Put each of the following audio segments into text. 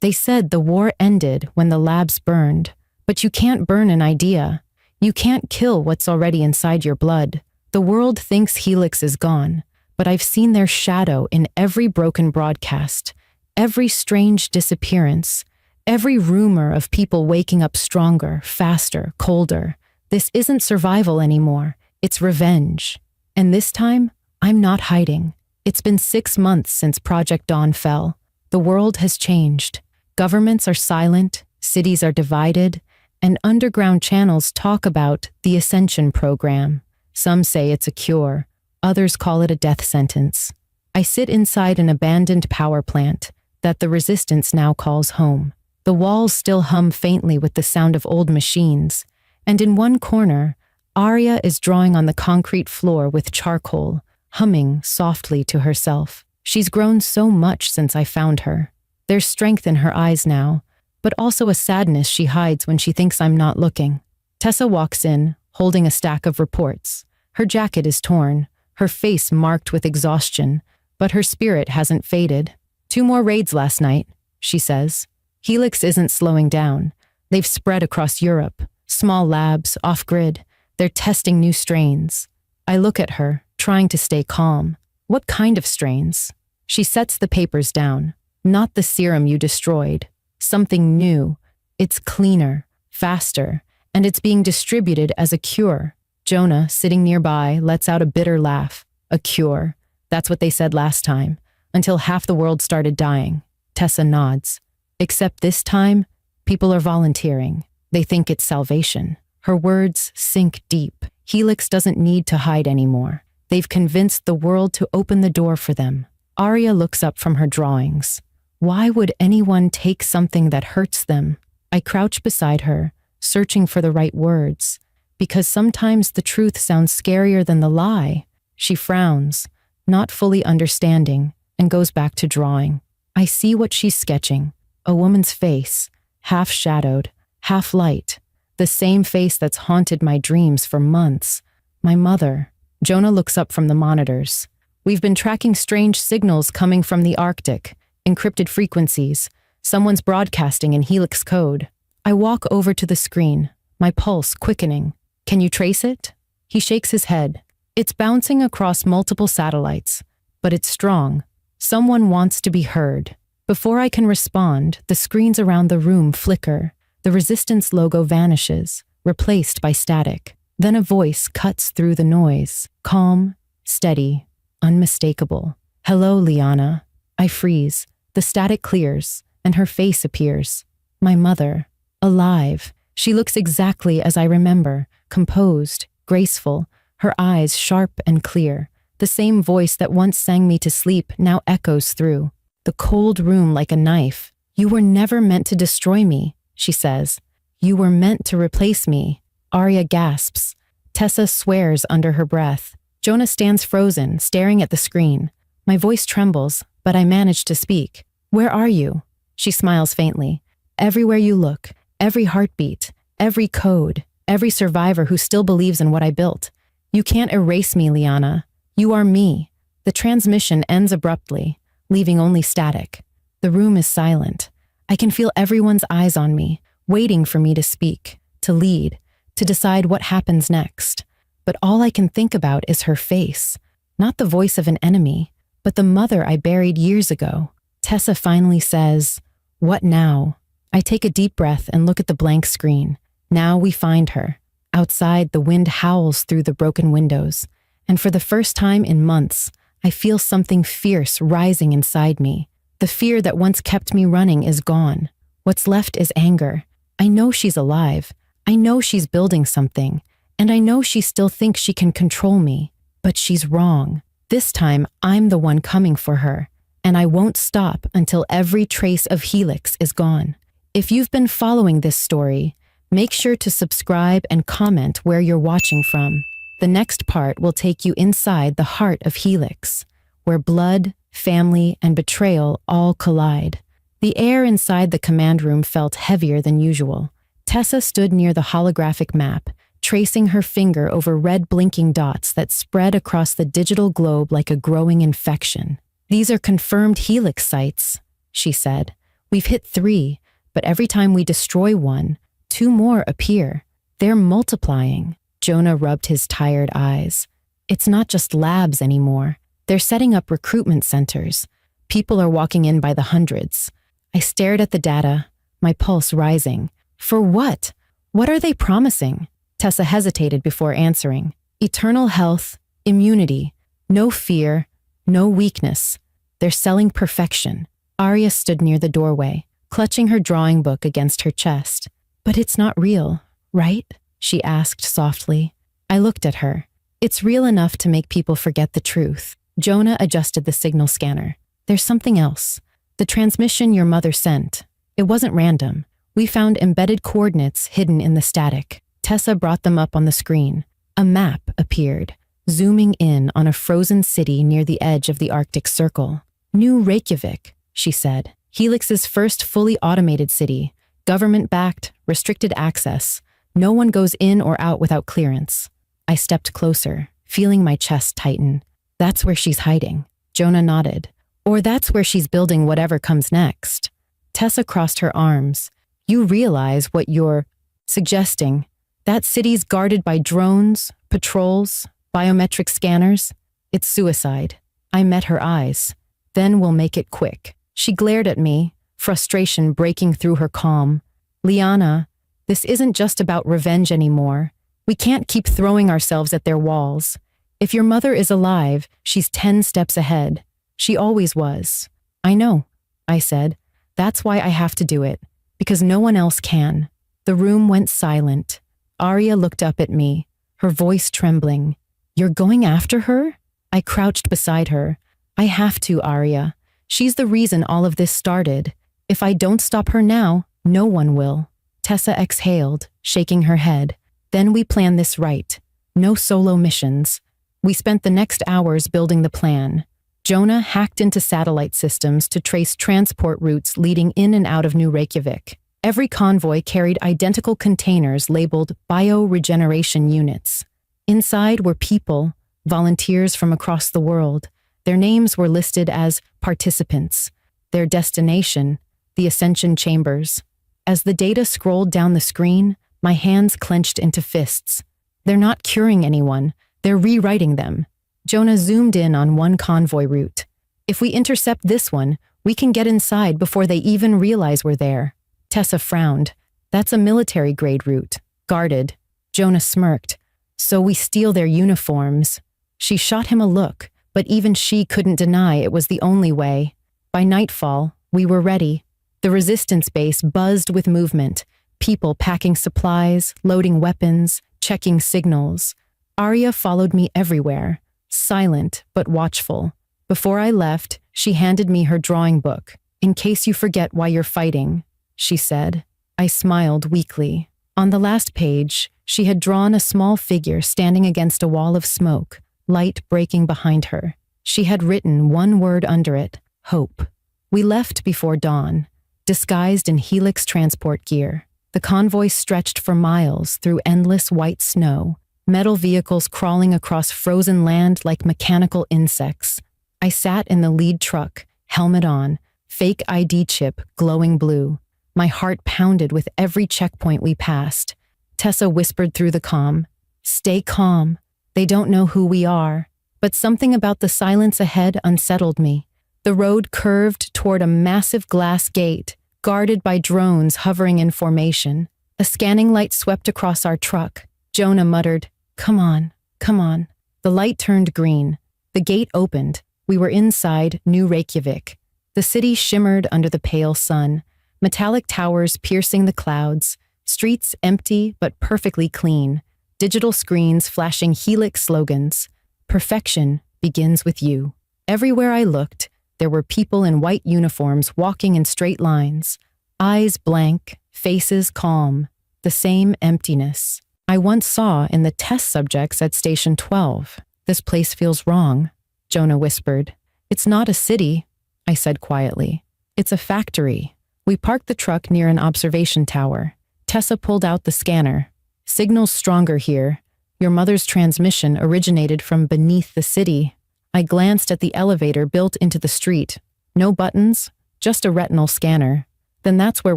They said the war ended when the labs burned, but you can't burn an idea. You can't kill what's already inside your blood. The world thinks Helix is gone, but I've seen their shadow in every broken broadcast, every strange disappearance, every rumor of people waking up stronger, faster, colder. This isn't survival anymore. It's revenge. And this time, I'm not hiding. It's been 6 months since Project Dawn fell. The world has changed. Governments are silent, cities are divided, and underground channels talk about the Ascension program. Some say it's a cure. Others call it a death sentence. I sit inside an abandoned power plant that the resistance now calls home. The walls still hum faintly with the sound of old machines, and in one corner, Arya is drawing on the concrete floor with charcoal, humming softly to herself. She's grown so much since I found her. There's strength in her eyes now, but also a sadness she hides when she thinks I'm not looking. Tessa walks in, holding a stack of reports. Her jacket is torn, her face marked with exhaustion, but her spirit hasn't faded. 2 more raids last night, she says. Helix isn't slowing down. They've spread across Europe. Small labs, off-grid. They're testing new strains. I look at her, trying to stay calm. What kind of strains? She sets the papers down. Not the serum you destroyed. Something new. It's cleaner, faster, and it's being distributed as a cure. Jonah, sitting nearby, lets out a bitter laugh. A cure. That's what they said last time, until half the world started dying. Tessa nods. Except this time, people are volunteering. They think it's salvation. Her words sink deep. Helix doesn't need to hide anymore. They've convinced the world to open the door for them. Arya looks up from her drawings. Why would anyone take something that hurts them? I crouch beside her, searching for the right words, because sometimes the truth sounds scarier than the lie. She frowns, not fully understanding, and goes back to drawing. I see what she's sketching. A woman's face, half shadowed, half light. The same face that's haunted my dreams for months. My mother. Jonah looks up from the monitors. We've been tracking strange signals coming from the Arctic. Encrypted frequencies. Someone's broadcasting in Helix code. I walk over to the screen, my pulse quickening. Can you trace it? He shakes his head. It's bouncing across multiple satellites, but it's strong. Someone wants to be heard. Before I can respond, the screens around the room flicker. The Resistance logo vanishes, replaced by static. Then a voice cuts through the noise. Calm, steady, unmistakable. Hello, Liana. I freeze. The static clears, and her face appears. My mother. Alive. She looks exactly as I remember. Composed, graceful, her eyes sharp and clear. The same voice that once sang me to sleep now echoes through. The cold room like a knife. You were never meant to destroy me, she says. You were meant to replace me. Arya gasps. Tessa swears under her breath. Jonah stands frozen, staring at the screen. My voice trembles, but I manage to speak. Where are you? She smiles faintly. Everywhere you look, every heartbeat, every code, every survivor who still believes in what I built. You can't erase me, Liana. You are me. The transmission ends abruptly, leaving only static. The room is silent. I can feel everyone's eyes on me, waiting for me to speak, to lead, to decide what happens next. But all I can think about is her face, not the voice of an enemy, but the mother I buried years ago. Tessa finally says, "What now?" I take a deep breath and look at the blank screen. Now we find her. Outside, the wind howls through the broken windows, and for the first time in months, I feel something fierce rising inside me. The fear that once kept me running is gone. What's left is anger. I know she's alive. I know she's building something, and I know she still thinks she can control me. But she's wrong. This time, I'm the one coming for her, and I won't stop until every trace of Helix is gone. If you've been following this story, make sure to subscribe and comment where you're watching from. The next part will take you inside the heart of Helix, where blood, family, and betrayal all collide. The air inside the command room felt heavier than usual. Tessa stood near the holographic map, tracing her finger over red blinking dots that spread across the digital globe like a growing infection. "These are confirmed Helix sites," she said. We've hit 3, but every time we destroy one, 2 more appear. They're multiplying. Jonah rubbed his tired eyes. It's not just labs anymore. They're setting up recruitment centers. People are walking in by the hundreds. I stared at the data, my pulse rising. For what? What are they promising? Tessa hesitated before answering. Eternal health, immunity, no fear, no weakness. They're selling perfection. Arya stood near the doorway, clutching her drawing book against her chest. But it's not real, right? She asked softly. I looked at her. It's real enough to make people forget the truth. Jonah adjusted the signal scanner. There's something else. The transmission your mother sent. It wasn't random. We found embedded coordinates hidden in the static. Tessa brought them up on the screen. A map appeared, zooming in on a frozen city near the edge of the Arctic Circle. New Reykjavik, she said. Helix's first fully automated city. Government-backed, restricted access. No one goes in or out without clearance. I stepped closer, feeling my chest tighten. That's where she's hiding. Jonah nodded. Or that's where she's building whatever comes next. Tessa crossed her arms. You realize what you're suggesting. That city's guarded by drones, patrols, biometric scanners. It's suicide. I met her eyes. Then we'll make it quick. She glared at me, frustration breaking through her calm. Liana, this isn't just about revenge anymore. We can't keep throwing ourselves at their walls. If your mother is alive, she's 10 steps ahead. She always was. I know, I said. That's why I have to do it, because no one else can. The room went silent. Arya looked up at me, her voice trembling. You're going after her? I crouched beside her. I have to, Arya. She's the reason all of this started. If I don't stop her now, no one will. Tessa exhaled, shaking her head. Then we planned this right. No solo missions. We spent the next hours building the plan. Jonah hacked into satellite systems to trace transport routes leading in and out of New Reykjavik. Every convoy carried identical containers labeled bioregeneration units. Inside were people, volunteers from across the world. Their names were listed as participants. Their destination, the Ascension Chambers. As the data scrolled down the screen, my hands clenched into fists. They're not curing anyone. They're rewriting them. Jonah zoomed in on one convoy route. If we intercept this one, we can get inside before they even realize we're there. Tessa frowned. That's a military-grade route. Guarded. Jonah smirked. So we steal their uniforms. She shot him a look, but even she couldn't deny it was the only way. By nightfall, we were ready. The resistance base buzzed with movement. People packing supplies, loading weapons, checking signals. Arya followed me everywhere, silent but watchful. Before I left, she handed me her drawing book. In case you forget why you're fighting, she said. I smiled weakly. On the last page, she had drawn a small figure standing against a wall of smoke, light breaking behind her. She had written one word under it, hope. We left before dawn, disguised in Helix transport gear. The convoy stretched for miles through endless white snow, metal vehicles crawling across frozen land like mechanical insects. I sat in the lead truck, helmet on, fake ID chip glowing blue. My heart pounded with every checkpoint we passed. Tessa whispered through the comm, "Stay calm. They don't know who we are." But something about the silence ahead unsettled me. The road curved toward a massive glass gate, guarded by drones hovering in formation. A scanning light swept across our truck. Jonah muttered, Come on, come on." The light turned green. The gate opened. We were inside New Reykjavik. The city shimmered under the pale sun, metallic towers piercing the clouds, streets empty but perfectly clean, digital screens flashing Helix slogans. Perfection begins with you. Everywhere I looked, there were people in white uniforms walking in straight lines, eyes blank, faces calm, the same emptiness I once saw in the test subjects at Station 12. "This place feels wrong," Jonah whispered. "It's not a city," I said quietly. "It's a factory." We parked the truck near an observation tower. Tessa pulled out the scanner. "Signal's stronger here. Your mother's transmission originated from beneath the city." I glanced at the elevator built into the street. No buttons, just a retinal scanner. Then that's where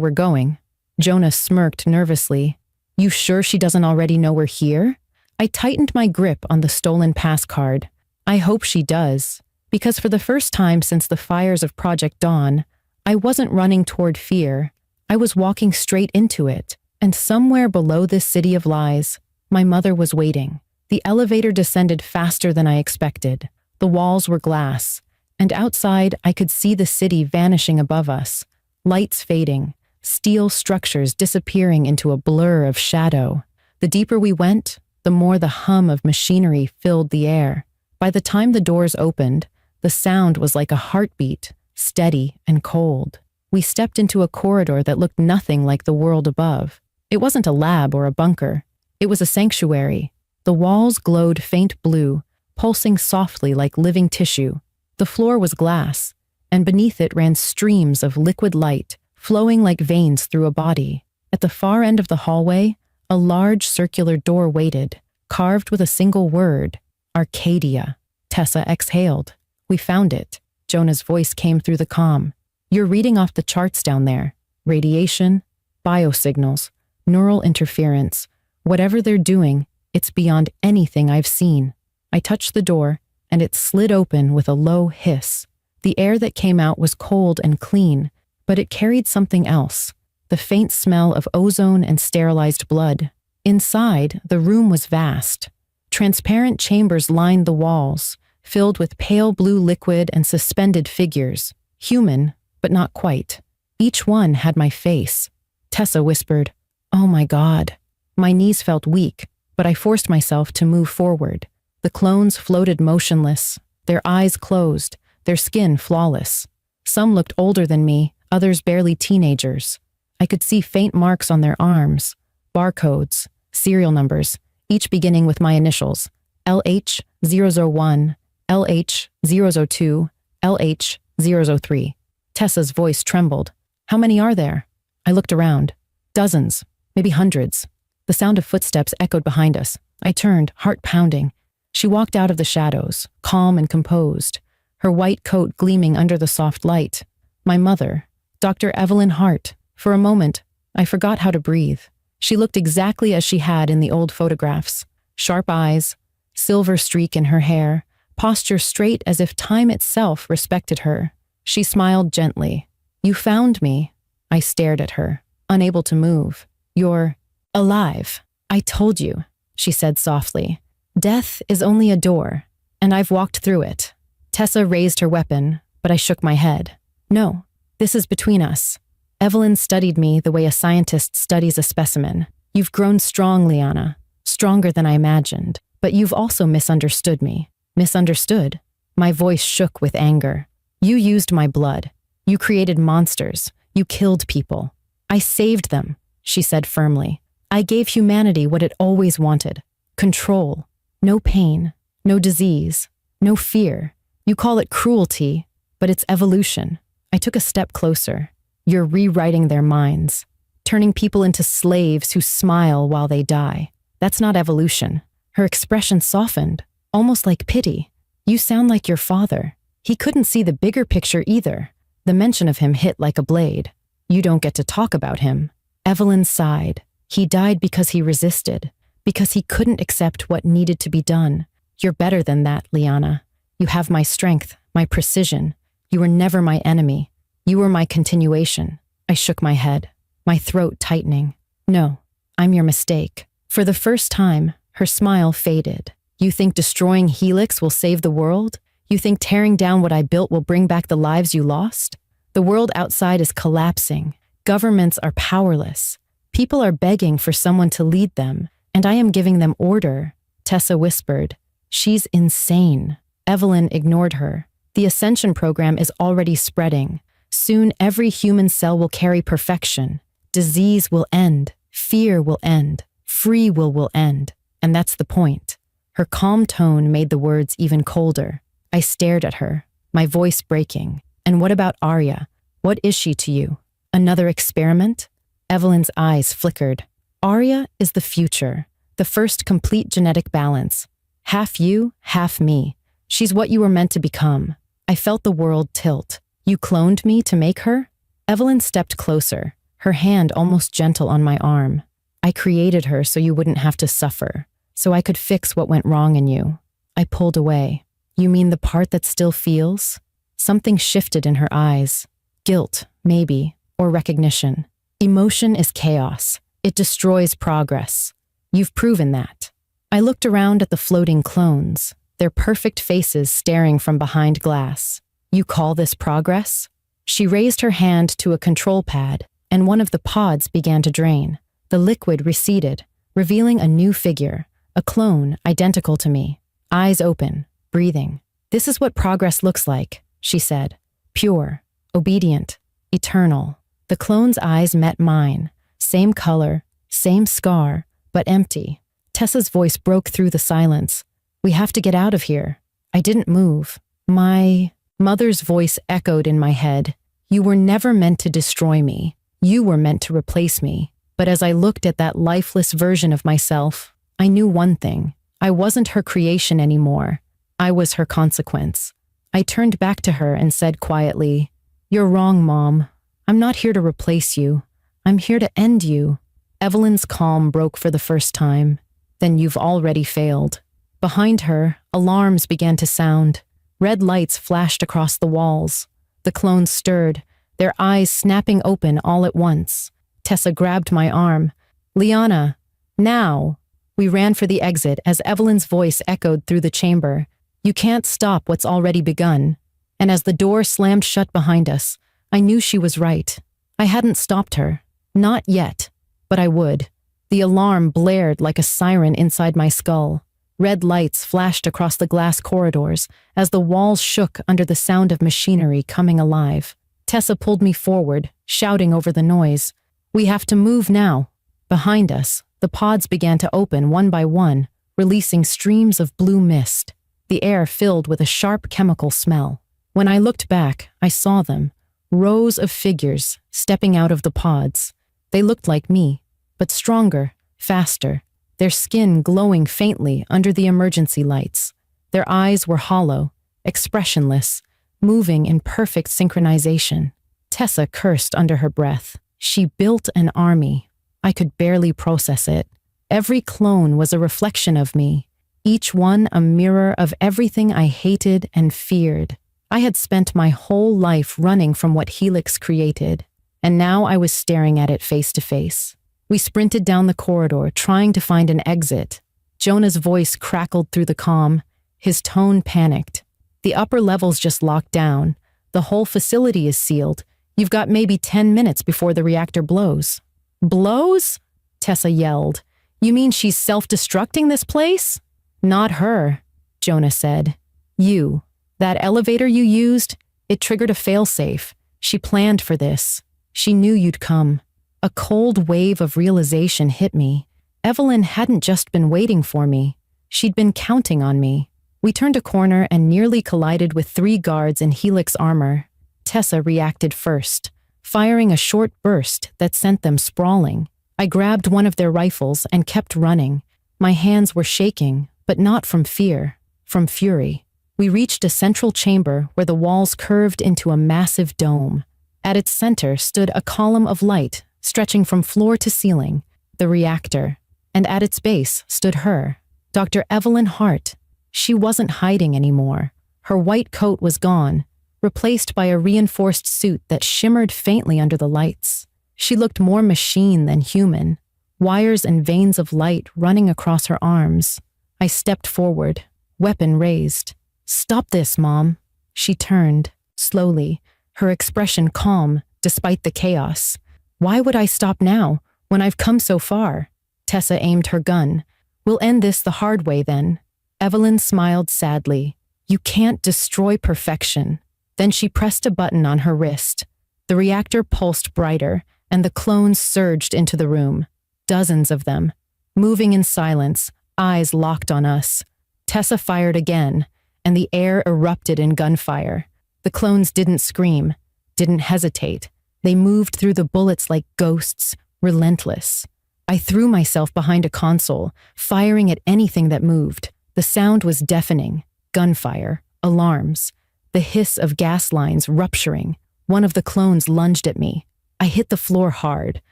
we're going. Jonah smirked nervously. You sure she doesn't already know we're here? I tightened my grip on the stolen pass card. I hope she does, because for the first time since the fires of Project Dawn, I wasn't running toward fear. I was walking straight into it, and somewhere below this city of lies, my mother was waiting. The elevator descended faster than I expected. The walls were glass, and outside I could see the city vanishing above us, lights fading, steel structures disappearing into a blur of shadow. The deeper we went, the more the hum of machinery filled the air. By the time the doors opened, the sound was like a heartbeat, steady and cold. We stepped into a corridor that looked nothing like the world above. It wasn't a lab or a bunker. It was a sanctuary. The walls glowed faint blue, pulsing softly like living tissue. The floor was glass, and beneath it ran streams of liquid light, flowing like veins through a body. At the far end of the hallway, a large circular door waited, carved with a single word, Arcadia. Tessa exhaled. We found it. Jonah's voice came through the comm. You're reading off the charts down there. Radiation, biosignals, neural interference. Whatever they're doing, it's beyond anything I've seen. I touched the door, and it slid open with a low hiss. The air that came out was cold and clean, but it carried something else, the faint smell of ozone and sterilized blood. Inside, the room was vast. Transparent chambers lined the walls, filled with pale blue liquid and suspended figures, human, but not quite. Each one had my face. Tessa whispered, "Oh my God." My knees felt weak, but I forced myself to move forward. The clones floated motionless, their eyes closed, their skin flawless. Some looked older than me, others barely teenagers. I could see faint marks on their arms, barcodes, serial numbers, each beginning with my initials, LH001, LH002, LH003. Tessa's voice trembled. How many are there? I looked around. Dozens, maybe hundreds. The sound of footsteps echoed behind us. I turned, heart pounding. She walked out of the shadows, calm and composed, her white coat gleaming under the soft light. My mother, Dr. Evelyn Hart. For a moment, I forgot how to breathe. She looked exactly as she had in the old photographs. Sharp eyes, silver streak in her hair, posture straight as if time itself respected her. She smiled gently. You found me. I stared at her, unable to move. You're alive. I told you, she said softly. Death is only a door, and I've walked through it. Tessa raised her weapon, but I shook my head. No, this is between us. Evelyn studied me the way a scientist studies a specimen. You've grown strong, Liana, stronger than I imagined, but you've also misunderstood me. Misunderstood? My voice shook with anger. You used my blood. You created monsters. You killed people. I saved them, she said firmly. I gave humanity what it always wanted. Control. No pain. No disease. No fear. You call it cruelty, but it's evolution. I took a step closer. You're rewriting their minds, turning people into slaves who smile while they die. That's not evolution. Her expression softened, almost like pity. You sound like your father. He couldn't see the bigger picture either. The mention of him hit like a blade. You don't get to talk about him. Evelyn sighed. He died because he resisted, because he couldn't accept what needed to be done. You're better than that, Liana. You have my strength, my precision. You were never my enemy. You were my continuation. I shook my head, my throat tightening. No, I'm your mistake. For the first time, her smile faded. You think destroying Helix will save the world? You think tearing down what I built will bring back the lives you lost? The world outside is collapsing. Governments are powerless. People are begging for someone to lead them, and I am giving them order. Tessa whispered. She's insane. Evelyn ignored her. The Ascension program is already spreading. Soon every human cell will carry perfection. Disease will end. Fear will end. Free will end. And that's the point. Her calm tone made the words even colder. I stared at her, my voice breaking. And what about Arya? What is she to you? Another experiment? Evelyn's eyes flickered. Arya is the future, the first complete genetic balance. Half you, half me. She's what you were meant to become. I felt the world tilt. You cloned me to make her? Evelyn stepped closer, her hand almost gentle on my arm. I created her so you wouldn't have to suffer, so I could fix what went wrong in you. I pulled away. You mean the part that still feels? Something shifted in her eyes. Guilt, maybe, or recognition. Emotion is chaos. It destroys progress. You've proven that. I looked around at the floating clones, their perfect faces staring from behind glass. You call this progress? She raised her hand to a control pad, and one of the pods began to drain. The liquid receded, revealing a new figure, a clone identical to me, eyes open, breathing. This is what progress looks like, she said. Pure, obedient, eternal. The clone's eyes met mine, same color, same scar, but empty. Tessa's voice broke through the silence. We have to get out of here. I didn't move. My mother's voice echoed in my head. You were never meant to destroy me. You were meant to replace me. But as I looked at that lifeless version of myself, I knew one thing. I wasn't her creation anymore. I was her consequence. I turned back to her and said quietly, "You're wrong, Mom. I'm not here to replace you. I'm here to end you." Evelyn's calm broke for the first time. Then you've already failed. Behind her, alarms began to sound. Red lights flashed across the walls. The clones stirred, their eyes snapping open all at once. Tessa grabbed my arm. "Liana, now!" We ran for the exit as Evelyn's voice echoed through the chamber. "You can't stop what's already begun." And as the door slammed shut behind us, I knew she was right. I hadn't stopped her. Not yet. But I would. The alarm blared like a siren inside my skull. Red lights flashed across the glass corridors as the walls shook under the sound of machinery coming alive. Tessa pulled me forward, shouting over the noise. "We have to move now." Behind us, the pods began to open one by one, releasing streams of blue mist. The air filled with a sharp chemical smell. When I looked back, I saw them, rows of figures stepping out of the pods. They looked like me, but stronger, faster, their skin glowing faintly under the emergency lights. Their eyes were hollow, expressionless, moving in perfect synchronization. Tessa cursed under her breath. She built an army. I could barely process it. Every clone was a reflection of me, each one a mirror of everything I hated and feared. I had spent my whole life running from what Helix created, and now I was staring at it face to face. We sprinted down the corridor, trying to find an exit. Jonah's voice crackled through the calm, his tone panicked. "The upper level's just locked down. The whole facility is sealed. You've got maybe 10 minutes before the reactor blows." "Blows?" Tessa yelled. "You mean she's self-destructing this place?" "Not her," Jonah said. "You. That elevator you used, it triggered a failsafe. She planned for this. She knew you'd come." A cold wave of realization hit me. Evelyn hadn't just been waiting for me. She'd been counting on me. We turned a corner and nearly collided with 3 guards in Helix armor. Tessa reacted first, firing a short burst that sent them sprawling. I grabbed one of their rifles and kept running. My hands were shaking, but not from fear, from fury. We reached a central chamber where the walls curved into a massive dome. At its center stood a column of light, stretching from floor to ceiling, the reactor. And at its base stood her, Dr. Evelyn Hart. She wasn't hiding anymore. Her white coat was gone, replaced by a reinforced suit that shimmered faintly under the lights. She looked more machine than human, wires and veins of light running across her arms. I stepped forward, weapon raised. "Stop this, Mom." She turned, slowly, her expression calm despite the chaos. "Why would I stop now, when I've come so far?" Tessa aimed her gun. "We'll end this the hard way then." Evelyn smiled sadly. "You can't destroy perfection." Then she pressed a button on her wrist. The reactor pulsed brighter, and the clones surged into the room. Dozens of them, moving in silence, eyes locked on us. Tessa fired again, and the air erupted in gunfire. The clones didn't scream, didn't hesitate. They moved through the bullets like ghosts, relentless. I threw myself behind a console, firing at anything that moved. The sound was deafening. Gunfire, alarms, the hiss of gas lines rupturing, One of the clones lunged at me. I hit the floor hard,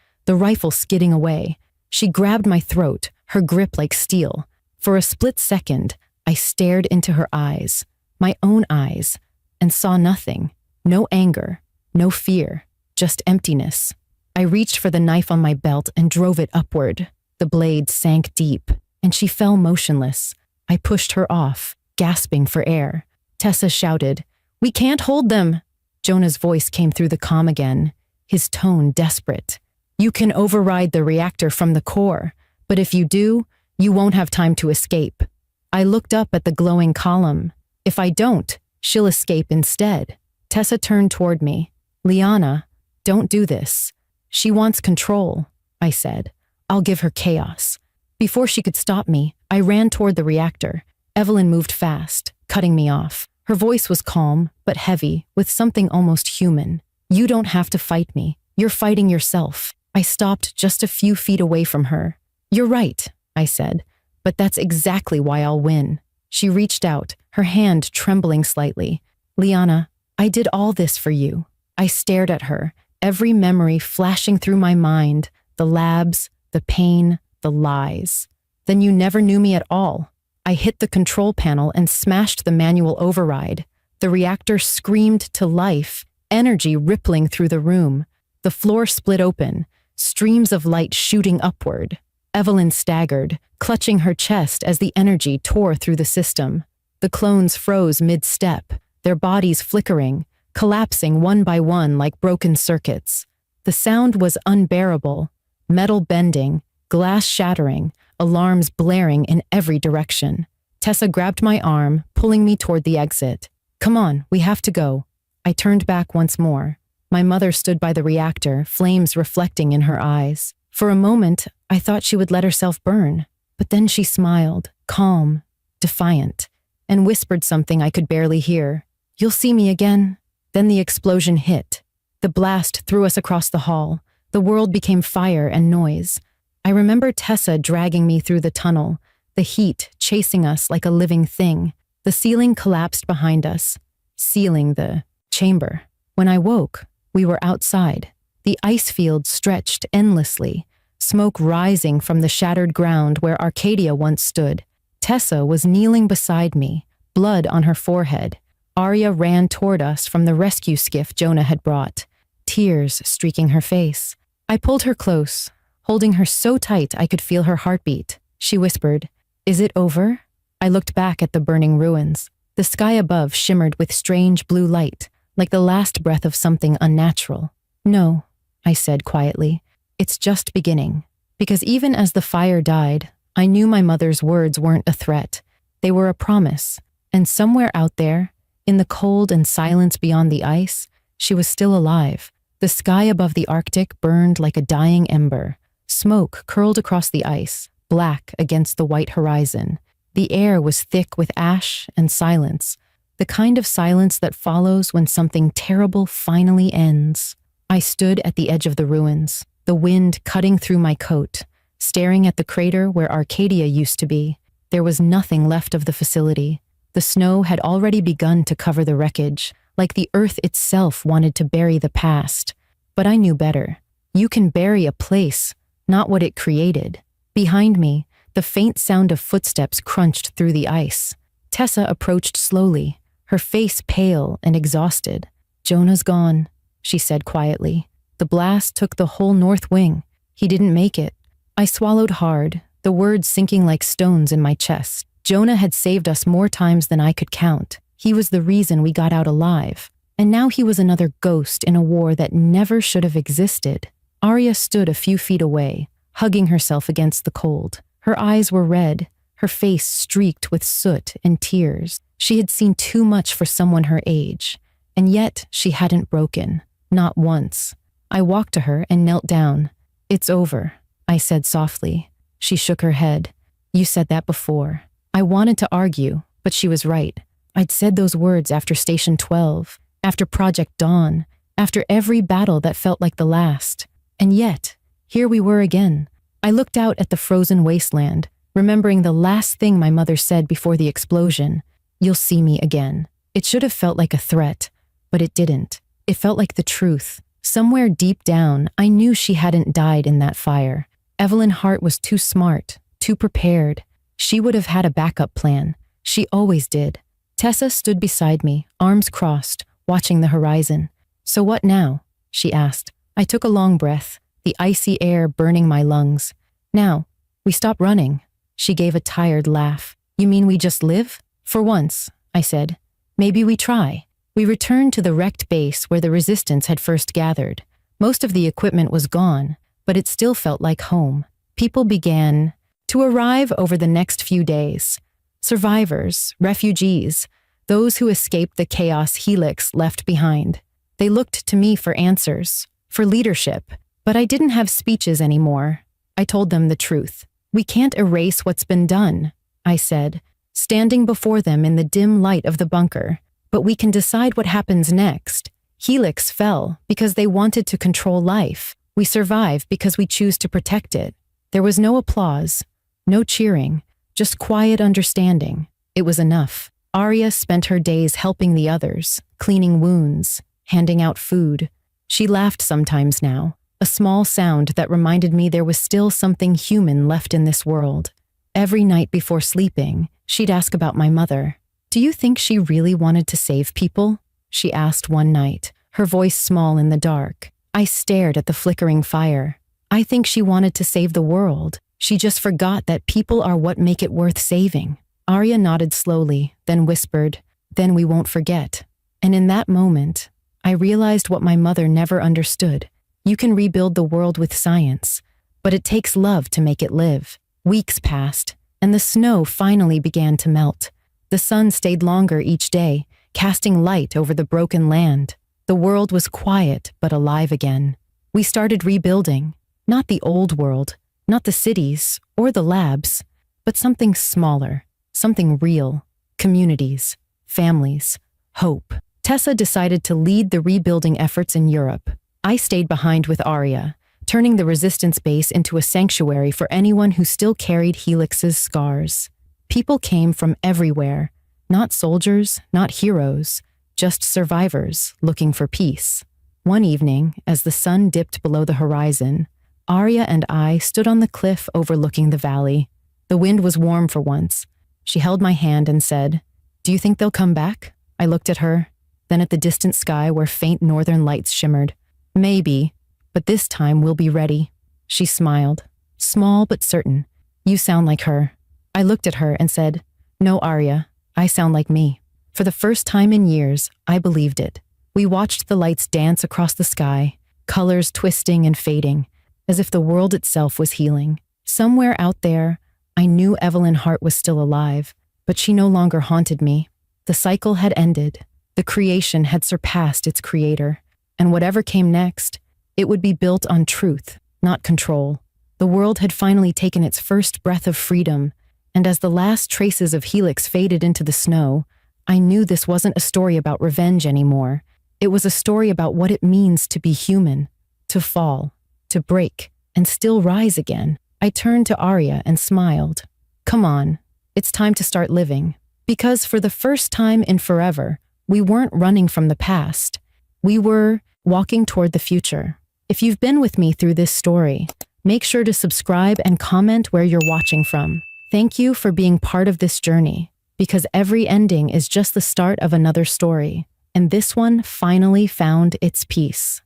the rifle skidding away. She grabbed my throat, her grip like steel. For a split second, I stared into her eyes, my own eyes, and saw nothing. No anger, no fear, just emptiness. I reached for the knife on my belt and drove it upward. The blade sank deep, and she fell motionless. I pushed her off, gasping for air. Tessa shouted, "We can't hold them!" Jonah's voice came through the comm again, his tone desperate. "You can override the reactor from the core, but if you do, you won't have time to escape." I looked up at the glowing column. "If I don't, she'll escape instead." Tessa turned toward me. "Liana, don't do this. She wants control," I said. "I'll give her chaos." Before she could stop me, I ran toward the reactor. Evelyn moved fast, cutting me off. Her voice was calm, but heavy, with something almost human. "You don't have to fight me. You're fighting yourself." I stopped just a few feet away from her. "You're right," I said, "but that's exactly why I'll win." She reached out, her hand trembling slightly. "Liana, I did all this for you." I stared at her, every memory flashing through my mind, the labs, the pain, the lies. "Then you never knew me at all." I hit the control panel and smashed the manual override. The reactor screamed to life, energy rippling through the room. The floor split open, streams of light shooting upward. Evelyn staggered, clutching her chest as the energy tore through the system. The clones froze mid-step, their bodies flickering, collapsing one by one like broken circuits. The sound was unbearable, metal bending, glass shattering, alarms blaring in every direction. Tessa grabbed my arm, pulling me toward the exit. "Come on, we have to go." I turned back once more. My mother stood by the reactor, flames reflecting in her eyes. For a moment, I thought she would let herself burn, but then she smiled, calm, defiant, and whispered something I could barely hear. "You'll see me again." Then the explosion hit. The blast threw us across the hall. The world became fire and noise. I remember Tessa dragging me through the tunnel, the heat chasing us like a living thing. The ceiling collapsed behind us, sealing the chamber. When I woke, we were outside. The ice field stretched endlessly, smoke rising from the shattered ground where Arcadia once stood. Tessa was kneeling beside me, blood on her forehead. Arya ran toward us from the rescue skiff Jonah had brought, tears streaking her face. I pulled her close, holding her so tight I could feel her heartbeat. She whispered, "Is it over?" I looked back at the burning ruins. The sky above shimmered with strange blue light, like the last breath of something unnatural. "No," I said quietly, "it's just beginning." Because even as the fire died, I knew my mother's words weren't a threat. They were a promise. And somewhere out there, in the cold and silence beyond the ice, she was still alive. The sky above the Arctic burned like a dying ember. Smoke curled across the ice, black against the white horizon. The air was thick with ash and silence, the kind of silence that follows when something terrible finally ends. I stood at the edge of the ruins, the wind cutting through my coat, staring at the crater where Arcadia used to be. There was nothing left of the facility. The snow had already begun to cover the wreckage, like the earth itself wanted to bury the past. But I knew better. You can bury a place, not what it created. Behind me, the faint sound of footsteps crunched through the ice. Tessa approached slowly, her face pale and exhausted. "Jonah's gone," she said quietly. "The blast took the whole north wing. He didn't make it." I swallowed hard, the words sinking like stones in my chest. Jonah had saved us more times than I could count. He was the reason we got out alive. And now he was another ghost in a war that never should have existed. Arya stood a few feet away, hugging herself against the cold. Her eyes were red, her face streaked with soot and tears. She had seen too much for someone her age, and yet she hadn't broken, not once. I walked to her and knelt down. "It's over," I said softly. She shook her head. "You said that before." I wanted to argue, but she was right. I'd said those words after Station 12, after Project Dawn, after every battle that felt like the last. And yet, here we were again. I looked out at the frozen wasteland, remembering the last thing my mother said before the explosion. "You'll see me again." It should have felt like a threat, but it didn't. It felt like the truth. Somewhere deep down, I knew she hadn't died in that fire. Evelyn Hart was too smart, too prepared. She would have had a backup plan. She always did. Tessa stood beside me, arms crossed, watching the horizon. "So what now?" she asked. I took a long breath, the icy air burning my lungs. "Now, we stop running." She gave a tired laugh. "You mean we just live?" "For once," I said. "Maybe we try." We returned to the wrecked base where the resistance had first gathered. Most of the equipment was gone, but it still felt like home. People began to arrive over the next few days. Survivors, refugees, those who escaped the chaos Helix left behind. They looked to me for answers, for leadership, but I didn't have speeches anymore. I told them the truth. "We can't erase what's been done," I said, standing before them in the dim light of the bunker. "But we can decide what happens next. Helix fell because they wanted to control life. We survive because we choose to protect it." There was no applause, no cheering, just quiet understanding. It was enough. Arya spent her days helping the others, cleaning wounds, handing out food. She laughed sometimes now, a small sound that reminded me there was still something human left in this world. Every night before sleeping, she'd ask about my mother. "Do you think she really wanted to save people?" she asked one night, her voice small in the dark. I stared at the flickering fire. "I think she wanted to save the world. She just forgot that people are what make it worth saving." Arya nodded slowly, then whispered, "Then we won't forget." And in that moment, I realized what my mother never understood. You can rebuild the world with science, but it takes love to make it live. Weeks passed, and the snow finally began to melt. The sun stayed longer each day, casting light over the broken land. The world was quiet but alive again. We started rebuilding, not the old world, not the cities or the labs, but something smaller, something real, communities, families, hope. Tessa decided to lead the rebuilding efforts in Europe. I stayed behind with Arya, turning the resistance base into a sanctuary for anyone who still carried Helix's scars. People came from everywhere, not soldiers, not heroes, just survivors looking for peace. One evening, as the sun dipped below the horizon, Arya and I stood on the cliff overlooking the valley. The wind was warm for once. She held my hand and said, "Do you think they'll come back?" I looked at her, then at the distant sky where faint northern lights shimmered. "Maybe, but this time we'll be ready." She smiled, small but certain. "You sound like her." I looked at her and said, "No, Arya, I sound like me." For the first time in years, I believed it. We watched the lights dance across the sky, colors twisting and fading, as if the world itself was healing. Somewhere out there, I knew Evelyn Hart was still alive, but she no longer haunted me. The cycle had ended. The creation had surpassed its creator. And whatever came next, it would be built on truth, not control. The world had finally taken its first breath of freedom, and as the last traces of Helix faded into the snow, I knew this wasn't a story about revenge anymore. It was a story about what it means to be human, to fall, to break, and still rise again. I turned to Arya and smiled. "Come on, it's time to start living." Because for the first time in forever, we weren't running from the past. We were walking toward the future. If you've been with me through this story, make sure to subscribe and comment where you're watching from. Thank you for being part of this journey, because every ending is just the start of another story, and this one finally found its peace.